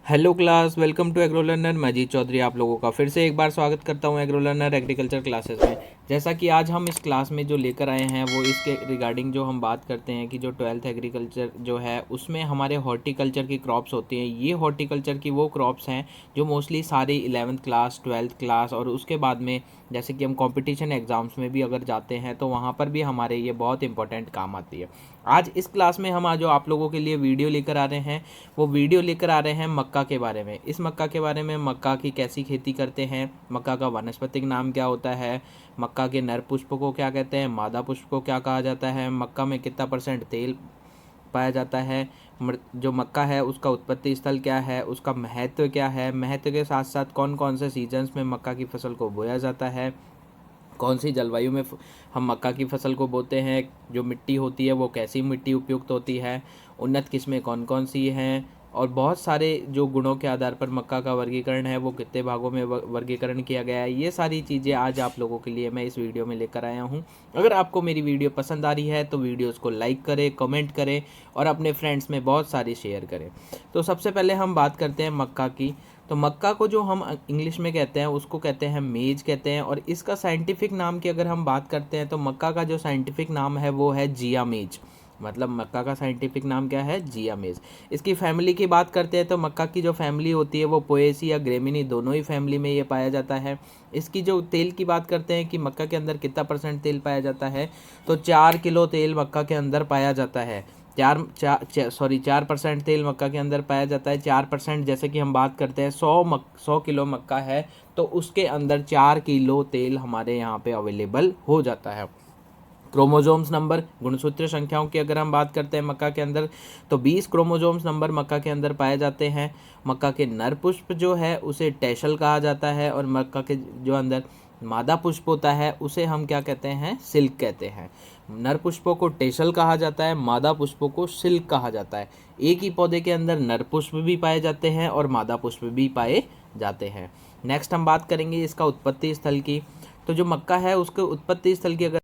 Hello class, welcome to agro learner. मैं अजीत चौधरी आप लोगों का फिर से एक बार स्वागत करता हूं एग्रो लर्नर एग्रीकल्चर क्लासेस में। जैसा कि आज हम इस क्लास में जो लेकर आए हैं वो इसके रिगार्डिंग जो हम बात करते हैं कि जो 12th एग्रीकल्चर जो है उसमें हमारे हॉर्टिकल्चर की क्रॉप्स होती हैं। ये हॉर्टिकल्चर की वो क्रॉप्स हैं जो मोस्टली सारी 11th क्लास 12th क्लास और उसके बाद में जैसे कि हम कंपटीशन एग्ज़ाम्स में भी अगर जाते हैं तो वहाँ पर भी हमारे ये बहुत इंपॉर्टेंट काम आती है। आज इस क्लास में हम आज जो आप लोगों के लिए वीडियो लेकर आ रहे हैं वो वीडियो लेकर आ रहे हैं मक्का के बारे में। इस मक्का के बारे में, मक्का की कैसी खेती करते हैं, मक्का का वानस्पतिक नाम क्या होता है, मक्का के नर पुष्प को क्या कहते हैं, मादा पुष्प को क्या कहा जाता है, मक्का में कितना % तेल पाया जाता है, जो मक्का है उसका उत्पत्ति स्थल क्या है, उसका महत्व क्या है, महत्व के साथ साथ कौन कौन से सीजन्स में मक्का की फसल को बोया जाता है, कौन सी जलवायु में हम मक्का की फसल को बोते हैं, जो मिट्टी होती है वो कैसी मिट्टी उपयुक्त होती है, उन्नत किस्में कौन कौन सी हैं, और बहुत सारे जो गुणों के आधार पर मक्का का वर्गीकरण है वो कितने भागों में वर्गीकरण किया गया है। ये सारी चीज़ें आज आप लोगों के लिए मैं इस वीडियो में लेकर आया हूँ। अगर आपको मेरी वीडियो पसंद आ रही है तो वीडियोज़ को लाइक करें, कमेंट करें और अपने फ्रेंड्स में बहुत सारी शेयर करें। तो सबसे पहले हम बात करते हैं मक्का की। तो मक्का को जो हम इंग्लिश में कहते हैं उसको कहते हैं मेज कहते हैं, और इसका साइंटिफिक नाम की अगर हम बात करते हैं तो मक्का का जो साइंटिफिक नाम है वो है जिया मेज। मतलब मक्का का साइंटिफिक नाम क्या है? जिया मेज। इसकी फैमिली की बात करते हैं तो मक्का की जो फैमिली होती है वो पोएसी या ग्रेमिनी दोनों ही फैमिली में ये पाया जाता है। इसकी जो तेल की बात करते हैं कि मक्का के अंदर कितना % तेल पाया जाता है, तो 4 किलो तेल मक्का के अंदर पाया जाता है। 4% तेल मक्का के अंदर पाया जाता है। 4% जैसे कि हम बात करते हैं 100 किलो मक्का है तो उसके अंदर 4 किलो तेल हमारे यहाँ पे अवेलेबल हो जाता है। क्रोमोजोम्स नंबर, गुणसूत्र संख्याओं की अगर हम बात करते हैं मक्का के अंदर तो 20 क्रोमोजोम्स नंबर मक्का के अंदर पाए जाते हैं। मक्का के नर पुष्प जो है उसे टैशल कहा जाता है, और मक्का के जो अंदर मादा पुष्प होता है उसे हम क्या कहते हैं? सिल्क कहते हैं। नर पुष्पों को टेशल कहा जाता है, मादा पुष्पों को सिल्क कहा जाता है। एक ही पौधे के अंदर नर पुष्प भी पाए जाते हैं और मादा पुष्प भी पाए जाते हैं। नेक्स्ट हम बात करेंगे इसका उत्पत्ति स्थल की। तो जो मक्का है उसके उत्पत्ति स्थल की अगर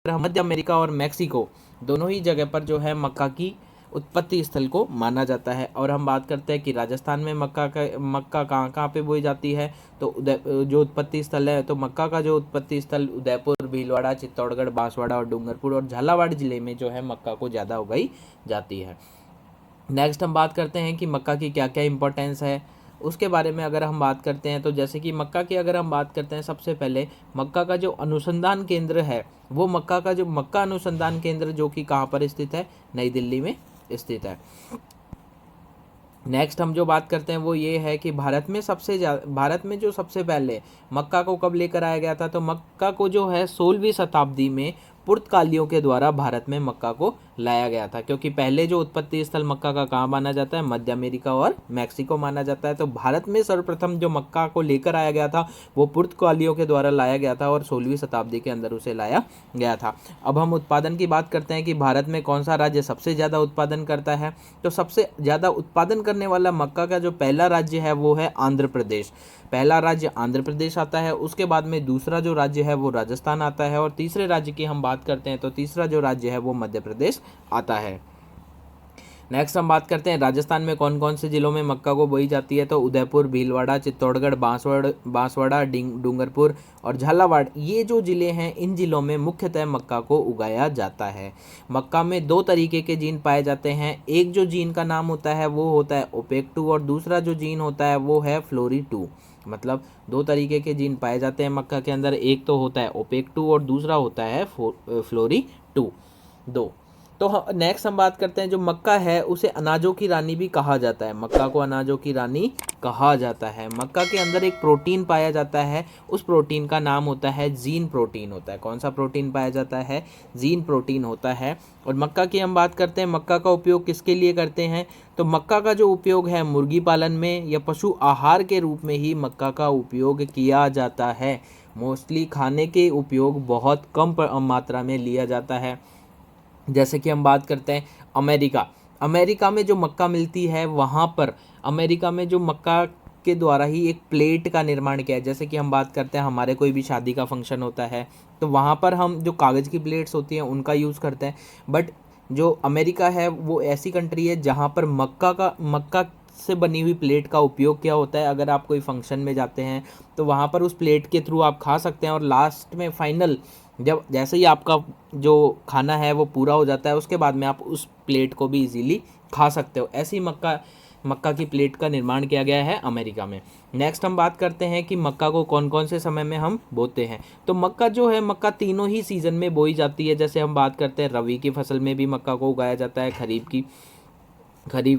मध्य अमेरिका और मैक्सिको दोनों ही जगह पर जो है मक्का की उत्पत्ति स्थल को माना जाता है। और हम बात करते हैं कि राजस्थान में मक्का कहाँ कहाँ पे बोई जाती है, तो जो उत्पत्ति स्थल है तो मक्का का जो उत्पत्ति स्थल उदयपुर, भीलवाड़ा, चित्तौड़गढ़, बांसवाड़ा और डूंगरपुर और झालावाड़ जिले में जो है मक्का को ज़्यादा उगाई जाती है। नेक्स्ट हम बात करते हैं कि मक्का की क्या क्या इंपॉर्टेंस है उसके बारे में अगर हम बात करते हैं तो जैसे कि मक्का की अगर हम बात करते हैं, सबसे पहले मक्का का जो अनुसंधान केंद्र है वो मक्का अनुसंधान केंद्र जो कि कहाँ पर स्थित है? नई दिल्ली में स्थित है। नेक्स्ट हम जो बात करते हैं वो ये है कि भारत में जो सबसे पहले मक्का को कब लेकर आया गया था, तो मक्का को जो है 16वीं शताब्दी में पुर्तगालियों के द्वारा भारत में मक्का को लाया गया था। क्योंकि पहले जो उत्पत्ति स्थल मक्का का कहाँ माना जाता है? मध्य अमेरिका और मैक्सिको माना जाता है। तो भारत में सर्वप्रथम जो मक्का को लेकर आया गया था वो पुर्तगालियों के द्वारा लाया गया था और 16वीं शताब्दी के अंदर उसे लाया गया था। अब हम उत्पादन की बात करते हैं कि भारत में कौन सा राज्य सबसे ज़्यादा उत्पादन करता है, तो सबसे ज़्यादा उत्पादन करने वाला मक्का का जो पहला राज्य है वो है आंध्र प्रदेश। पहला राज्य आंध्र प्रदेश आता है, उसके बाद में दूसरा जो राज्य है वो राजस्थान आता है, और तीसरे राज्य की हम बात करते हैं तो तीसरा जो राज्य है वो मध्य प्रदेश आता है। नेक्स्ट हम बात करते हैं राजस्थान में कौन कौन से जिलों में मक्का को बोई जाती है, तो उदयपुर, भीलवाड़ा, चित्तौड़गढ़, बांसवाड़ा, डूंगरपुर और झालावाड़, ये जो ज़िले हैं इन ज़िलों में मुख्यतः मक्का को उगाया जाता है। मक्का में 2 तरीके के जीन पाए जाते हैं। एक जो जीन का नाम होता है वो होता है OPEC2 और दूसरा जो जीन होता है वो है FLORI2। मतलब 2 तरीके के जीन पाए जाते हैं मक्का के अंदर, एक तो होता है OPEC2 और दूसरा होता है FLORI2 2। तो नेक्स्ट हम बात करते हैं जो मक्का है उसे अनाजों की रानी भी कहा जाता है। मक्का को अनाजों की रानी कहा जाता है। मक्का के अंदर एक प्रोटीन पाया जाता है, उस प्रोटीन का नाम होता है जीन प्रोटीन होता है। कौन सा प्रोटीन पाया जाता है? जीन प्रोटीन होता है। और मक्का की हम बात करते हैं, मक्का का उपयोग किसके लिए करते हैं, तो मक्का का जो उपयोग है मुर्गी पालन में या पशु आहार के रूप में ही मक्का का उपयोग किया जाता है। मोस्टली खाने के उपयोग बहुत कम मात्रा में लिया जाता है। जैसे कि हम बात करते हैं अमेरिका में जो मक्का मिलती है वहाँ पर अमेरिका में जो मक्का के द्वारा ही एक प्लेट का निर्माण किया है। जैसे कि हम बात करते हैं हमारे कोई भी शादी का फंक्शन होता है तो वहाँ पर हम जो कागज़ की प्लेट्स होती हैं उनका यूज़ करते हैं। बट जो अमेरिका है वो ऐसी कंट्री है जहाँ पर मक्का से बनी हुई प्लेट का उपयोग क्या होता है, अगर आप कोई फंक्शन में जाते हैं तो वहाँ पर उस प्लेट के थ्रू आप खा सकते हैं, और लास्ट में फाइनल जब जैसे ही आपका जो खाना है वो पूरा हो जाता है, उसके बाद में आप उस प्लेट को भी इजीली खा सकते हो। ऐसी मक्का की प्लेट का निर्माण किया गया है अमेरिका में। नेक्स्ट हम बात करते हैं कि मक्का को कौन कौन से समय में हम बोते हैं। तो मक्का जो है, मक्का तीनों ही सीज़न में बोई जाती है। जैसे हम बात करते हैं रबी की फसल में भी मक्का को उगाया जाता है, खरीफ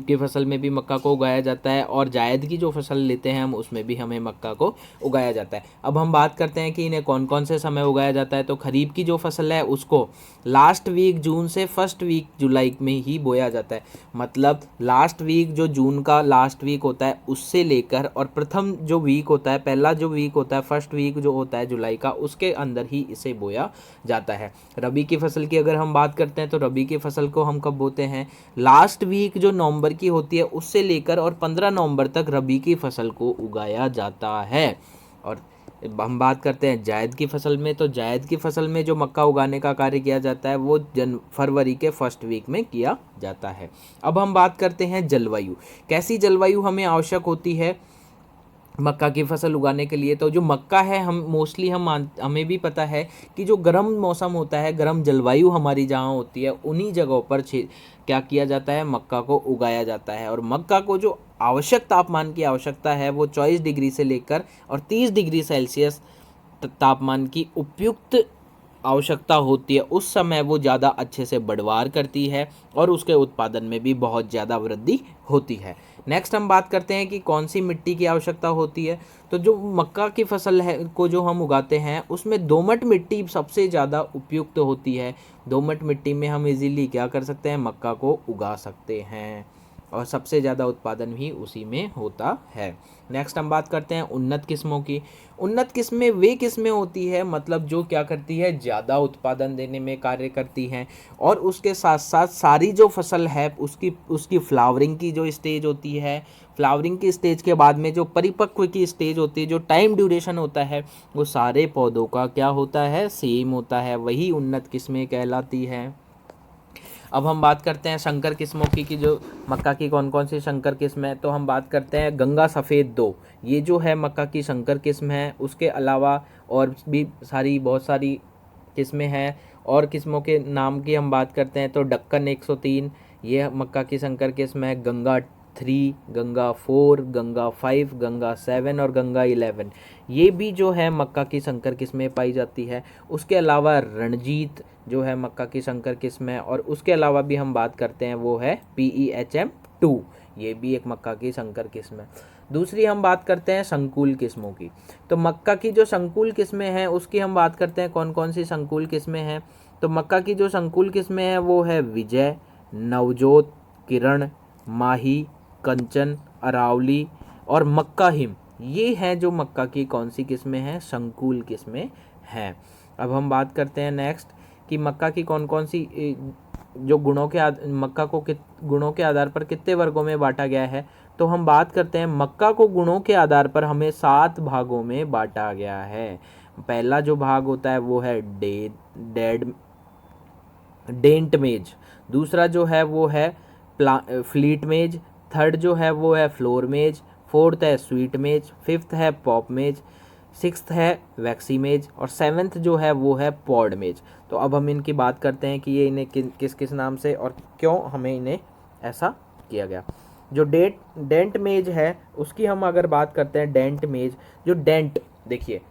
की फसल में भी मक्का को उगाया जाता है, और जायद की जो फसल लेते हैं हम उसमें भी हमें मक्का को उगाया जाता है। अब हम बात करते हैं कि इन्हें कौन कौन से समय उगाया जाता है। तो खरीफ की जो फसल है उसको लास्ट वीक जून से फर्स्ट वीक जुलाई में ही बोया जाता है। मतलब लास्ट वीक जो जून का लास्ट वीक होता है उससे लेकर, और प्रथम जो वीक होता है, पहला जो वीक होता है, फर्स्ट वीक जो होता है जुलाई का, उसके अंदर ही इसे बोया जाता है। रबी की फसल की अगर हम बात करते हैं तो रबी की फसल को हम कब बोते हैं, लास्ट वीक जो नवंबर की होती है उससे लेकर और 15 नवंबर तक रबी की फसल को उगाया जाता है। और हम बात करते हैं जायद की फसल में, तो जायद की फसल में जो मक्का उगाने का कार्य किया जाता है वो फरवरी के फर्स्ट वीक में किया जाता है। अब हम बात करते हैं जलवायु, कैसी जलवायु हमें आवश्यक होती है मक्का की फसल उगाने के लिए। तो जो मक्का है, हम मोस्टली हमें भी पता है कि जो गर्म मौसम होता है, गर्म जलवायु हमारी जहाँ होती है, उन्हीं जगहों पर क्या किया जाता है, मक्का को उगाया जाता है। और मक्का को जो आवश्यक तापमान की आवश्यकता है वो 24 डिग्री से लेकर और 30 डिग्री सेल्सियस तापमान की उपयुक्त आवश्यकता होती है। उस समय वो ज़्यादा अच्छे से बढ़वार करती है और उसके उत्पादन में भी बहुत ज़्यादा वृद्धि होती है। नेक्स्ट हम बात करते हैं कि कौन सी मिट्टी की आवश्यकता होती है। तो जो मक्का की फसल है को जो हम उगाते हैं उसमें दोमट मिट्टी सबसे ज़्यादा उपयुक्त होती है। दोमट मिट्टी में हम इजीली क्या कर सकते हैं, मक्का को उगा सकते हैं, और सबसे ज़्यादा उत्पादन भी उसी में होता है। नेक्स्ट हम बात करते हैं उन्नत किस्मों की। उन्नत किस्में वे किस्में होती है, मतलब जो क्या करती है, ज़्यादा उत्पादन देने में कार्य करती हैं, और उसके साथ साथ सारी जो फसल है उसकी फ्लावरिंग की जो स्टेज होती है, फ्लावरिंग की स्टेज के बाद में जो परिपक्व की स्टेज होती है, जो टाइम ड्यूरेशन होता है, वो सारे पौधों का क्या होता है, सेम होता है। वही उन्नत किस्में कहलाती हैं। अब हम बात करते हैं संकर किस्मों की कि जो मक्का की कौन कौन सी संकर किस्म है। तो हम बात करते हैं गंगा सफ़ेद 2, ये जो है मक्का की संकर किस्म है। उसके अलावा और भी बहुत सारी किस्में हैं, और किस्मों के नाम की हम बात करते हैं तो डक्कन 103 ये मक्का की संकर किस्म है। गंगा 3, गंगा 4, गंगा 5, गंगा 7 और गंगा 11 ये भी जो है मक्का की संकर किस्में पाई जाती है। उसके अलावा रणजीत जो है मक्का की संकर किस्म है, और उसके अलावा भी हम बात करते हैं वो है PEHM2, ये भी एक मक्का की संकर किस्म है। दूसरी हम बात करते हैं संकुल किस्मों की। तो मक्का की जो संकुल किस्में हैं उसकी हम बात करते हैं कौन कौन सी संकुल किस्में हैं। तो मक्का की जो संकुल किस्में हैं वो है विजय, नवजोत, किरण, माही, कंचन, अरावली और मक्का हिम। ये हैं जो मक्का की कौन सी किस्में हैं, संकुल किस्में हैं। अब हम बात करते हैं नेक्स्ट कि मक्का की कौन कौन सी जो मक्का को गुणों के आधार पर कितने वर्गों में बांटा गया है। तो हम बात करते हैं मक्का को गुणों के आधार पर हमें 7 भागों में बांटा गया है। पहला जो भाग होता है वो है डेंट मेज, दूसरा जो है वो है फ्लीट मेज, थर्ड जो है वो है फ्लोर मेज, फोर्थ है स्वीट मेज, फिफ्थ है पॉप मेज, सिक्स्थ है वैक्सी मेज, और सेवन्थ जो है वो है पॉड मेज। तो अब हम इनकी बात करते हैं कि ये इन्हें किस किस नाम से और क्यों हमें इन्हें ऐसा किया गया। जो डेंट मेज है उसकी हम अगर बात करते हैं, डेंट मेज जो देखिए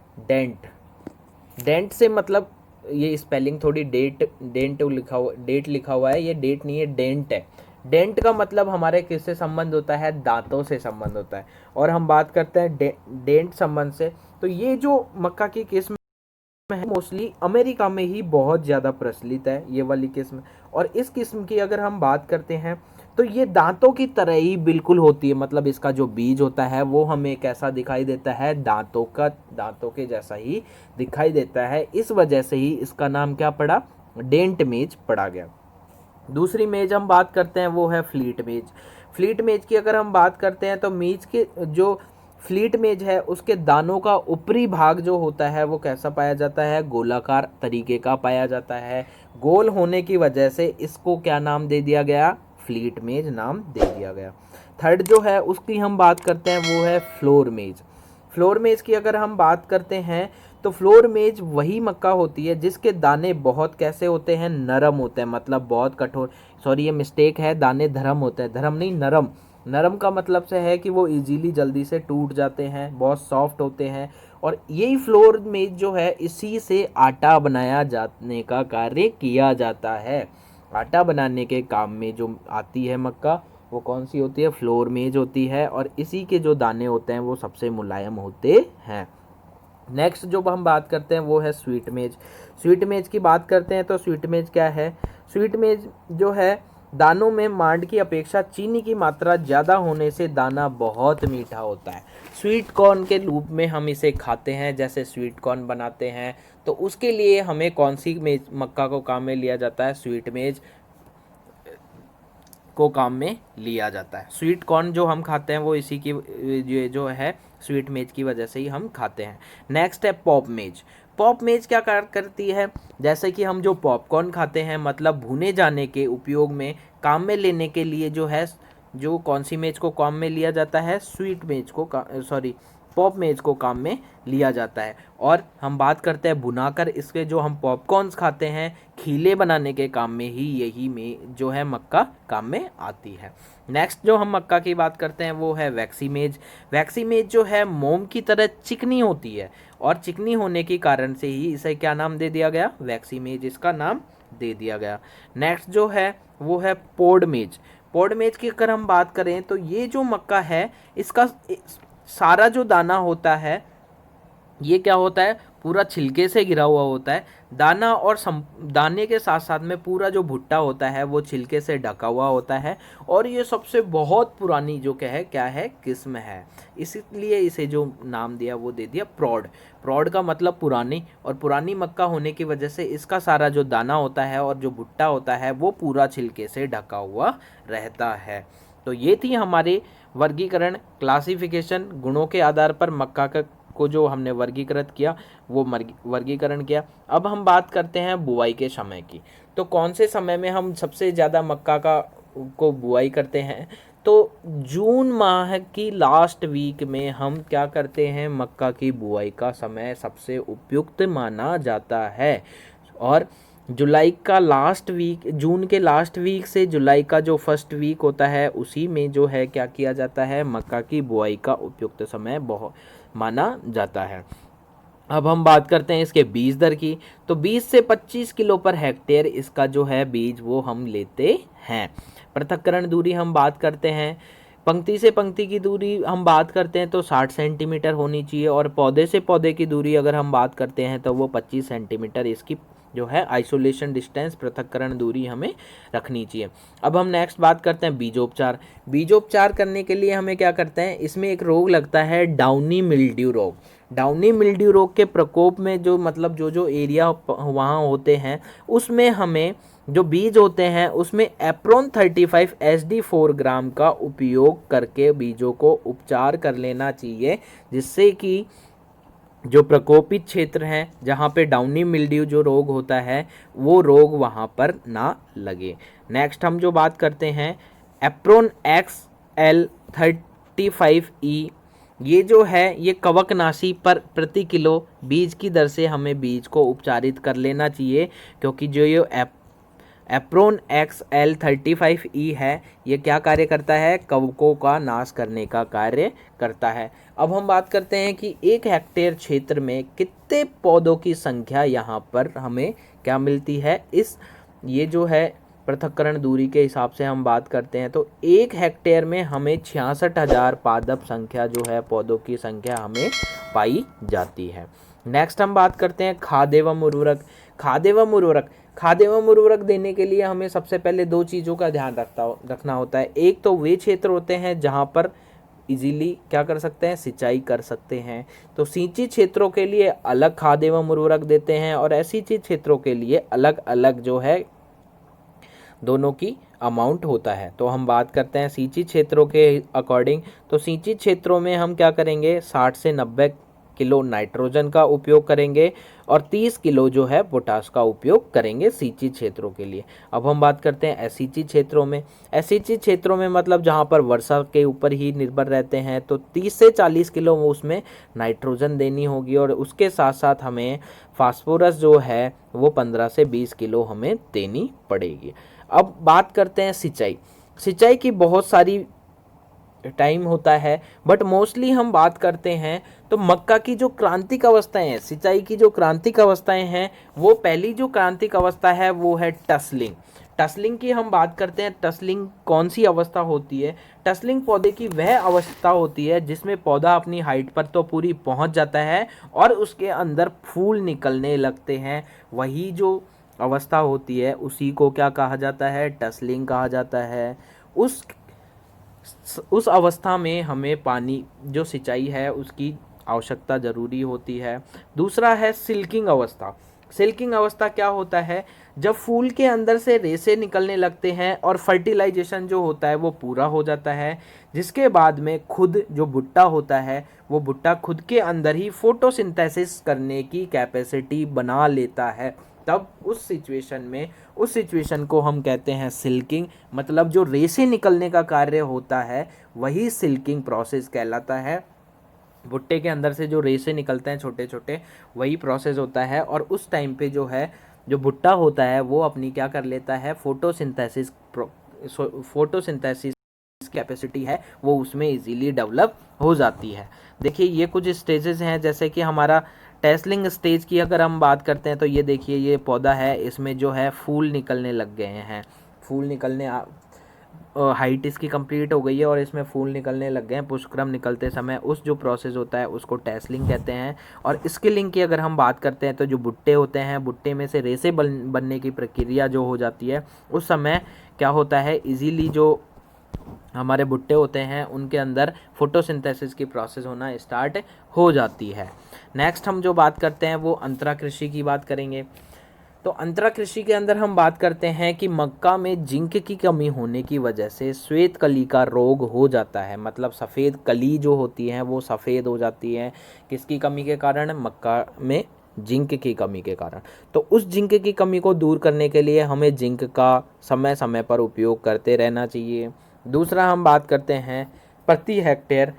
डेंट से मतलब ये स्पेलिंग थोड़ी डेट लिखा हुआ है, ये डेट नहीं है, डेंट है। डेंट का मतलब हमारे किससे संबंध होता है, दांतों से संबंध होता है। और हम बात करते हैं डेंट संबंध से, तो ये जो मक्का की किस्म है मोस्टली अमेरिका में ही बहुत ज़्यादा प्रचलित है ये वाली किस्म। और इस किस्म की अगर हम बात करते हैं तो ये दांतों की तरह ही बिल्कुल होती है, मतलब इसका जो बीज होता है वो हमें कैसा दिखाई देता है, दांतों के जैसा ही दिखाई देता है। इस वजह से ही इसका नाम क्या पड़ा, डेंट मेज पड़ा गया। दूसरी मेज हम बात करते हैं वो है फ्लीट मेज की अगर हम बात करते हैं तो मेज के जो फ्लीट मेज है उसके दानों का ऊपरी भाग जो होता है वो कैसा पाया जाता है, गोलाकार तरीके का पाया जाता है। गोल होने की वजह से इसको क्या नाम दे दिया गया, फ्लीट मेज नाम दे दिया गया। थर्ड जो है उसकी हम बात करते हैं वो है फ्लोर मेज। फ्लोर मेज की अगर हम बात करते हैं तो फ्लोर मेज वही मक्का होती है जिसके दाने बहुत कैसे होते हैं, नरम होते हैं, मतलब बहुत कठोर, सॉरी ये मिस्टेक है, दाने धर्म होते हैं, धर्म नहीं नरम। नरम का मतलब से है कि वो इजीली जल्दी से टूट जाते हैं, बहुत सॉफ्ट होते हैं। और यही फ्लोर मेज जो है इसी से आटा बनाया जाने का कार्य किया जाता है। आटा बनाने के काम में जो आती है मक्का वो कौन सी होती है, फ्लोर मेज होती है। और इसी के जो दाने होते हैं वो सबसे मुलायम होते हैं। नेक्स्ट जो हम बात करते हैं वो है स्वीट मेज। स्वीट मेज की बात करते हैं तो स्वीट मेज क्या है, स्वीट मेज जो है दानों में मांड की अपेक्षा चीनी की मात्रा ज़्यादा होने से दाना बहुत मीठा होता है। स्वीट कॉर्न के रूप में हम इसे खाते हैं, जैसे स्वीट कॉर्न बनाते हैं तो उसके लिए हमें कौन सी मेज मक्का को काम में लिया जाता है, स्वीट मेज को काम में लिया जाता है। स्वीट कॉर्न जो हम खाते हैं वो इसी की ये जो है स्वीट मेज की वजह से ही हम खाते हैं। नेक्स्ट है पॉप मेज। पॉप मेज क्या करती है, जैसे कि हम जो पॉपकॉर्न खाते हैं, मतलब भुने जाने के उपयोग में काम में लेने के लिए जो है, जो कौन सी मेज को काम में लिया जाता है, स्वीट मेज को सॉरी पॉप मेज को काम में लिया जाता है। और हम बात करते हैं भुनाकर इसके जो हम पॉपकॉर्न्स खाते हैं, खीले बनाने के काम में ही यही में जो है मक्का काम में आती है। नेक्स्ट जो हम मक्का की बात करते हैं वो है वैक्सी मेज। वैक्सी मेज जो है मोम की तरह चिकनी होती है और चिकनी होने के कारण से ही इसे क्या नाम दे दिया गया, वैक्सी मेज इसका नाम दे दिया गया। नेक्स्ट जो है वो है पोड मेज। पोड मेज की अगर हम बात करें तो ये जो मक्का है इसका सारा जो दाना होता है ये क्या होता है, पूरा छिलके से घिरा हुआ होता है। दाना और दाने के साथ साथ में पूरा जो भुट्टा होता है वो छिलके से ढका हुआ होता है। और ये सबसे बहुत पुरानी जो क्या है किस्म है, इसलिए इसे जो नाम दिया वो दे दिया प्रौढ़। प्रौढ़ का मतलब पुरानी, और पुरानी मक्का होने की वजह से इसका सारा जो दाना होता है और जो भुट्टा होता है वो पूरा छिलके से ढका हुआ रहता है। तो ये थी हमारे वर्गीकरण, क्लासिफिकेशन, गुणों के आधार पर मक्का को जो हमने वर्गीकृत किया वो वर्गीकरण किया। अब हम बात करते हैं बुआई के समय की। तो कौन से समय में हम सबसे ज़्यादा मक्का को बुआई करते हैं, तो जून माह की लास्ट वीक में हम क्या करते हैं, मक्का की बुआई का समय सबसे उपयुक्त माना जाता है। और जुलाई का लास्ट वीक, जून के लास्ट वीक से जुलाई का जो फर्स्ट वीक होता है उसी में जो है क्या किया जाता है, मक्का की बुआई का उपयुक्त समय बहुत माना जाता है। अब हम बात करते हैं इसके बीज दर की। तो 20 से 25 किलो पर हेक्टेयर इसका जो है बीज वो हम लेते हैं। पृथक्करण दूरी हम बात करते हैं, पंक्ति से पंक्ति की दूरी हम बात करते हैं तो 60 सेंटीमीटर होनी चाहिए। और पौधे से पौधे की दूरी अगर हम बात करते हैं तो वो 25 सेंटीमीटर इसकी जो है आइसोलेशन डिस्टेंस, पृथक्करण दूरी हमें रखनी चाहिए। अब हम नेक्स्ट बात करते हैं बीजोपचार। बीजोपचार करने के लिए हमें क्या करते हैं, इसमें एक रोग लगता है डाउनी मिल्ड्यू रोग। डाउनी मिल्ड्यू रोग के प्रकोप में जो मतलब जो एरिया वहाँ होते हैं उसमें हमें जो बीज होते हैं उसमें एप्रोन 35 SD 4 ग्राम का उपयोग करके बीजों को उपचार कर लेना चाहिए, जिससे कि जो प्रकोपित क्षेत्र हैं जहाँ पे डाउनी मिल्ड्यू जो रोग होता है वो रोग वहाँ पर ना लगे। नेक्स्ट हम जो बात करते हैं एप्रोन XL35E, ये जो है ये कवकनाशी पर प्रति किलो बीज की दर से हमें बीज को उपचारित कर लेना चाहिए, क्योंकि जो ये एप्रोन XL35E है ये क्या कार्य करता है, कवकों का नाश करने का कार्य करता है। अब हम बात करते हैं कि 1 हेक्टेयर क्षेत्र में कितने पौधों की संख्या यहाँ पर हमें क्या मिलती है, इस ये जो है पृथक्करण दूरी के हिसाब से हम बात करते हैं तो 1 हेक्टेयर में हमें 66,000 पादप संख्या जो है पौधों की संख्या हमें पाई जाती है। नेक्स्ट हम बात करते हैं खाद एवं उर्वरक। खाद एवं उर्वरक देने के लिए हमें सबसे पहले 2 चीज़ों का ध्यान रखना होता है। एक तो वे क्षेत्र होते हैं जहाँ पर इजीली क्या कर सकते हैं, सिंचाई कर सकते हैं, तो सिंचित क्षेत्रों के लिए अलग खाद एवं उर्वरक देते हैं और असिंचित क्षेत्रों के लिए अलग अलग जो है दोनों की अमाउंट होता है। तो हम बात करते हैं सिंचित क्षेत्रों के अकॉर्डिंग। तो सिंचित क्षेत्रों में हम क्या करेंगे, 60 से 90 किलो नाइट्रोजन का उपयोग करेंगे और 30 किलो जो है पोटाश का उपयोग करेंगे सिंचित क्षेत्रों के लिए। अब हम बात करते हैं असिंचित क्षेत्रों में। असिंचित क्षेत्रों में मतलब जहाँ पर वर्षा के ऊपर ही निर्भर रहते हैं, तो 30 से 40 किलो उसमें नाइट्रोजन देनी होगी और उसके साथ साथ हमें फास्फोरस जो है वो 15 से 20 किलो हमें देनी पड़ेगी। अब बात करते हैं सिंचाई। सिंचाई की बहुत सारी टाइम होता है, बट मोस्टली हम बात करते हैं तो मक्का की जो क्रांतिक अवस्थाएं हैं, सिंचाई की जो क्रांतिक अवस्थाएं हैं, वो पहली जो क्रांतिक अवस्था है वो है टसलिंग। टसलिंग की हम बात करते हैं, टसलिंग कौन सी अवस्था होती है? टसलिंग पौधे की वह अवस्था होती है जिसमें पौधा अपनी हाइट पर तो पूरी पहुंच जाता है और उसके अंदर फूल निकलने लगते हैं। वही जो अवस्था होती है उसी को क्या कहा जाता है? टसलिंग कहा जाता है। उस अवस्था में हमें पानी जो सिंचाई है उसकी आवश्यकता ज़रूरी होती है। दूसरा है सिल्किंग अवस्था। सिल्किंग अवस्था क्या होता है? जब फूल के अंदर से रेशे निकलने लगते हैं और फर्टिलाइजेशन जो होता है वो पूरा हो जाता है, जिसके बाद में खुद जो भुट्टा होता है वो भुट्टा खुद के अंदर ही फोटोसिंथेसिस करने की कैपेसिटी बना लेता है। तब उस सिचुएशन को हम कहते हैं सिल्किंग। मतलब जो रेशे निकलने का कार्य होता है वही सिल्किंग प्रोसेस कहलाता है। भुट्टे के अंदर से जो रेशे निकलते हैं छोटे छोटे, वही प्रोसेस होता है और उस टाइम पे जो है जो भुट्टा होता है वो अपनी क्या कर लेता है? फोटोसिंथेसिस कैपेसिटी है वो उसमें इजीली डेवलप हो जाती है। देखिए ये कुछ स्टेजेस हैं, जैसे कि हमारा टेस्लिंग स्टेज की अगर हम बात करते हैं तो ये देखिए ये पौधा है, इसमें जो है फूल निकलने लग गए हैं। फूल निकलने हाइट इसकी कंप्लीट हो गई है और इसमें फूल निकलने लग गए हैं। पुष्पक्रम निकलते समय उस जो प्रोसेस होता है उसको टेस्लिंग कहते हैं। और स्किलिंग की अगर हम बात करते हैं तो जो भुट्टे होते हैं, भुट्टे में से रेसे बनने की प्रक्रिया जो हो जाती है उस समय क्या होता है? इजीली जो हमारे भुट्टे होते हैं उनके अंदर फोटोसिंथेसिस की प्रोसेस होना स्टार्ट हो जाती है। नेक्स्ट हम जो बात करते हैं वो अंतरा कृषि की बात करेंगे। तो अंतरा कृषि के अंदर हम बात करते हैं कि मक्का में जिंक की कमी होने की वजह से श्वेत कली का रोग हो जाता है। मतलब सफ़ेद कली जो होती है वो सफ़ेद हो जाती है, किसकी कमी के कारण? मक्का में जिंक की कमी के कारण। तो उस जिंक की कमी को दूर करने के लिए हमें जिंक का समय समय पर उपयोग करते रहना चाहिए। दूसरा हम बात करते हैं प्रति हेक्टेयर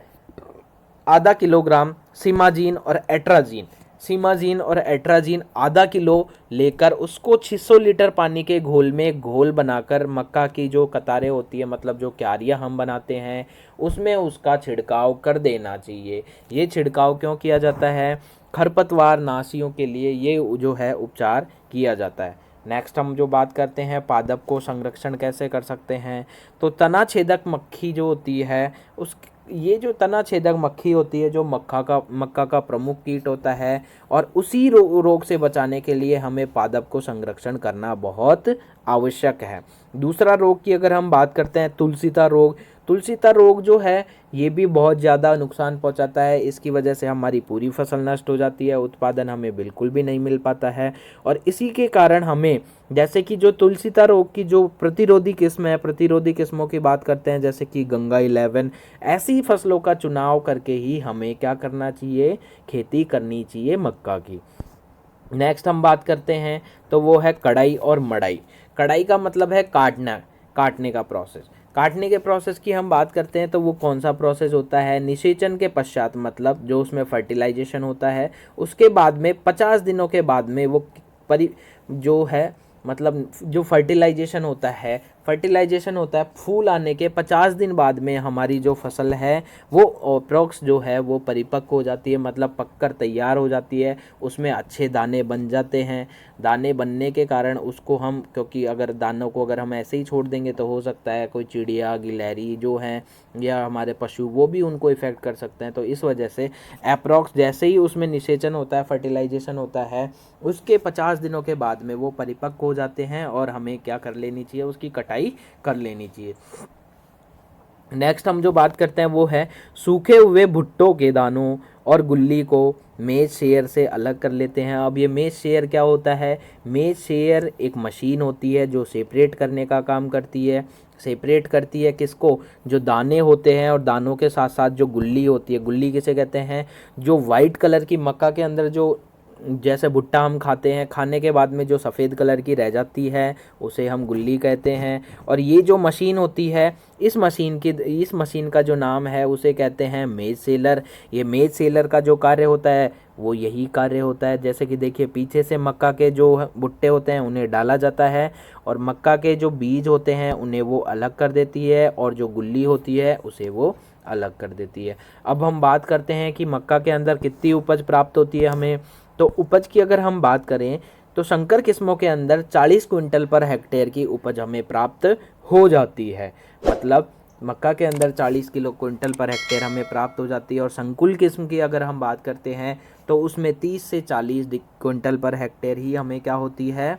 आधा किलोग्राम सीमाजीन और एट्राजीन। सीमाजीन और एट्राजीन आधा किलो लेकर उसको 600 लीटर पानी के घोल में घोल बनाकर मक्का की जो कतारें होती है, मतलब जो क्यारियाँ हम बनाते हैं, उसमें उसका छिड़काव कर देना चाहिए। ये छिड़काव क्यों किया जाता है? खरपतवार नाशियों के लिए ये जो है उपचार किया जाता है। नेक्स्ट हम जो बात करते हैं पादप को संरक्षण कैसे कर सकते हैं, तो तना छेदक मक्खी जो होती है ये जो तना छेदक मक्खी होती है जो मक्का का प्रमुख कीट होता है और उसी रोग से बचाने के लिए हमें पादप को संरक्षण करना बहुत आवश्यक है। दूसरा रोग की अगर हम बात करते हैं तुलसीता रोग। तुलसीता रोग जो है ये भी बहुत ज़्यादा नुकसान पहुंचाता है। इसकी वजह से हमारी पूरी फसल नष्ट हो जाती है, उत्पादन हमें बिल्कुल भी नहीं मिल पाता है। और इसी के कारण हमें, जैसे कि जो तुलसीता रोग की जो प्रतिरोधी किस्म है, प्रतिरोधी किस्मों की बात करते हैं जैसे कि गंगा 11, ऐसी फसलों का चुनाव करके ही हमें क्या करना चाहिए? खेती करनी चाहिए मक्का की। नेक्स्ट हम बात करते हैं तो वो है कढ़ाई और मड़ाई। कढ़ाई का मतलब है काटने का प्रोसेस। काटने के प्रोसेस की हम बात करते हैं तो वो कौन सा प्रोसेस होता है? निषेचन के पश्चात, मतलब जो उसमें फर्टिलाइजेशन होता है उसके बाद में 50 दिनों के बाद में वो जो है मतलब जो फर्टिलाइजेशन होता है फूल आने के 50 दिन बाद में हमारी जो फसल है वो अप्रोक्स जो है वो परिपक्व हो जाती है, मतलब पककर तैयार हो जाती है। उसमें अच्छे दाने बन जाते हैं। दाने बनने के कारण उसको हम, क्योंकि अगर दानों को अगर हम ऐसे ही छोड़ देंगे तो हो सकता है कोई चिड़िया गिलहरी जो हैं या हमारे पशु वो भी उनको इफ़ेक्ट कर सकते हैं। तो इस वजह से अप्रोक्स जैसे ही उसमें निषेचन होता है, फर्टिलाइजेशन होता है, उसके 50 दिनों के बाद में वो परिपक्व हो जाते हैं और हमें क्या कर लेनी चाहिए? उसकी कटाई कर लेनी चाहिए। नेक्स्ट हम जो बात करते हैं वो है सूखे हुए भुट्टों के दानों और गुल्ली को मेज शेयर से अलग कर लेते हैं। अब ये मेज शेयर क्या होता है? मेज शेयर एक मशीन होती है जो सेपरेट करने का काम करती है। सेपरेट करती है किसको? जो दाने होते हैं और दानों के साथ साथ जो गुल्ली होती है। गुल्ली किसे कहते हैं? जो वाइट कलर की मक्का के अंदर जो जैसे भुट्टा हम खाते हैं, खाने के बाद में जो सफ़ेद कलर की रह जाती है उसे हम गुल्ली कहते हैं। और ये जो मशीन होती है, इस मशीन का जो नाम है उसे कहते हैं मेज सेलर। ये मेज सेलर का जो कार्य होता है वो यही कार्य होता है। जैसे कि देखिए, पीछे से मक्का के जो भुट्टे होते हैं उन्हें डाला जाता है, और मक्का के जो बीज होते हैं उन्हें वो अलग कर देती है, और जो गुल्ली होती है उसे वो अलग कर देती है। अब हम बात करते हैं कि मक्का के अंदर कितनी उपज प्राप्त होती है हमें। तो उपज की अगर हम बात करें तो संकर किस्मों के अंदर 40 क्विंटल पर हेक्टेयर की उपज हमें प्राप्त हो जाती है। मतलब मक्का के अंदर 40 किलो क्विंटल पर हेक्टेयर हमें प्राप्त हो जाती है। और संकुल किस्म की अगर हम बात करते हैं तो उसमें 30 से 40 क्विंटल पर हेक्टेयर ही हमें क्या होती है,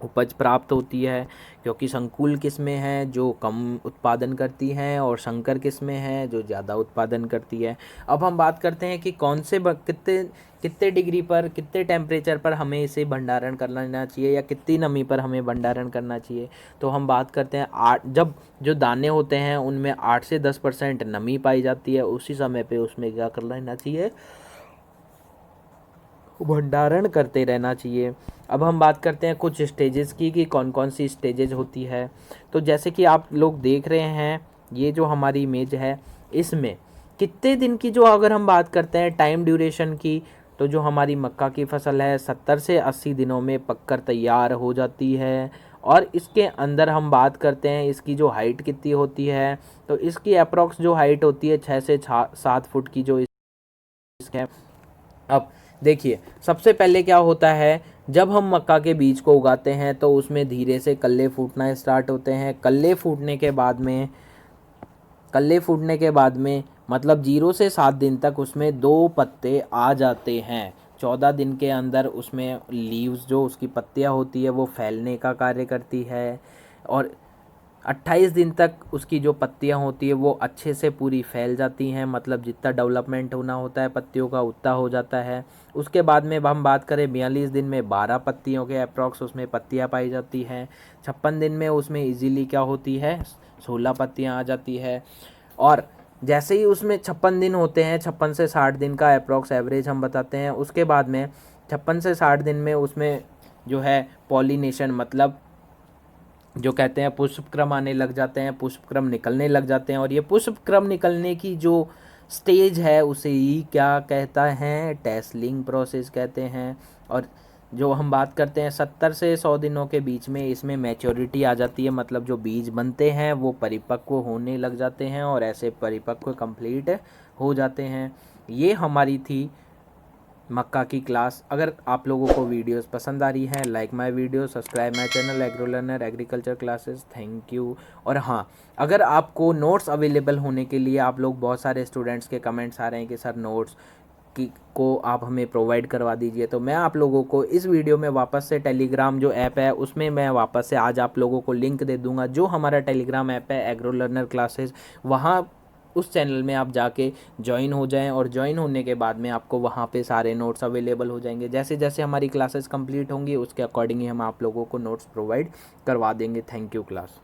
उपज प्राप्त होती है। क्योंकि संकुल किस्में हैं जो कम उत्पादन करती हैं, और संकर किस्में हैं जो ज़्यादा उत्पादन करती है। अब हम बात करते हैं कि कौन से कितने कितने डिग्री पर, कितने टेम्परेचर पर हमें इसे भंडारण करना चाहिए, या कितनी नमी पर हमें भंडारण करना चाहिए। तो हम बात करते हैं जब जो दाने होते हैं उनमें 8 से 10% नमी पाई जाती है, उसी समय पे उसमें क्या कर लेना चाहिए, भंडारण करते रहना चाहिए। अब हम बात करते हैं कुछ स्टेजेस की, कि कौन कौन सी स्टेजेस होती है। तो जैसे कि आप लोग देख रहे हैं, ये जो हमारी इमेज है इसमें कितने दिन की, जो अगर हम बात करते हैं टाइम ड्यूरेशन की, तो जो हमारी मक्का की फसल है 70 से 80 दिनों में पककर तैयार हो जाती है। और इसके अंदर हम बात करते हैं इसकी जो हाइट कितनी होती है, तो इसकी अप्रॉक्स जो हाइट होती है 6 से 7 फुट की जो है। अब देखिए, सबसे पहले क्या होता है, जब हम मक्का के बीज को उगाते हैं तो उसमें धीरे से कल्ले फूटना स्टार्ट होते हैं। कल्ले फूटने के बाद में मतलब 0 से 7 दिन तक उसमें 2 पत्ते आ जाते हैं। 14 दिन के अंदर उसमें लीव्स, जो उसकी पत्तियां होती है, वो फैलने का कार्य करती है। और 28 दिन तक उसकी जो पत्तियां होती है वो अच्छे से पूरी फैल जाती हैं, मतलब जितना डेवलपमेंट होना होता है पत्तियों का उतना हो जाता है। उसके बाद में हम बात करें 42 दिन में 12 पत्तियों के अप्रॉक्स उसमें पत्तियां पाई जाती हैं। 56 दिन में उसमें इजीली क्या होती है, 16 पत्तियां आ जाती है। और जैसे ही उसमें 56 दिन होते हैं, 56 से 60 दिन का अप्रॉक्स एवरेज हम बताते हैं, उसके बाद में 56 से 60 दिन में उसमें जो है पॉलिनेशन, मतलब जो कहते हैं पुष्पक्रम आने लग जाते हैं, पुष्पक्रम निकलने लग जाते हैं। और ये पुष्पक्रम निकलने की जो स्टेज है उसे ही क्या कहता है, टेस्लिंग प्रोसेस कहते हैं। और जो हम बात करते हैं 70 से 100 दिनों के बीच में इसमें मैच्योरिटी आ जाती है, मतलब जो बीज बनते हैं वो परिपक्व होने लग जाते हैं, और ऐसे परिपक्व कंप्लीट हो जाते हैं। ये हमारी थी मक्का की क्लास। अगर आप लोगों को वीडियोस पसंद आ रही हैं, like my video, subscribe my channel agro learner agriculture classes. Thank you. और हाँ, अगर आपको नोट्स अवेलेबल होने के लिए, आप लोग बहुत सारे स्टूडेंट्स के कमेंट्स आ रहे हैं कि सर नोट्स की को आप हमें प्रोवाइड करवा दीजिए, तो मैं आप लोगों को इस वीडियो में वापस से टेलीग्राम जो ऐप है उसमें मैं वापस से आज आप लोगों को लिंक दे दूंगा। जो हमारा टेलीग्राम ऐप है एग्रो लर्नर क्लासेस, वहाँ उस चैनल में आप जाके ज्वाइन हो जाएं, और ज्वाइन होने के बाद में आपको वहाँ पे सारे नोट्स अवेलेबल हो जाएंगे। जैसे जैसे हमारी क्लासेस कंप्लीट होंगी उसके अकॉर्डिंग ही हम आप लोगों को नोट्स प्रोवाइड करवा देंगे। Thank you class.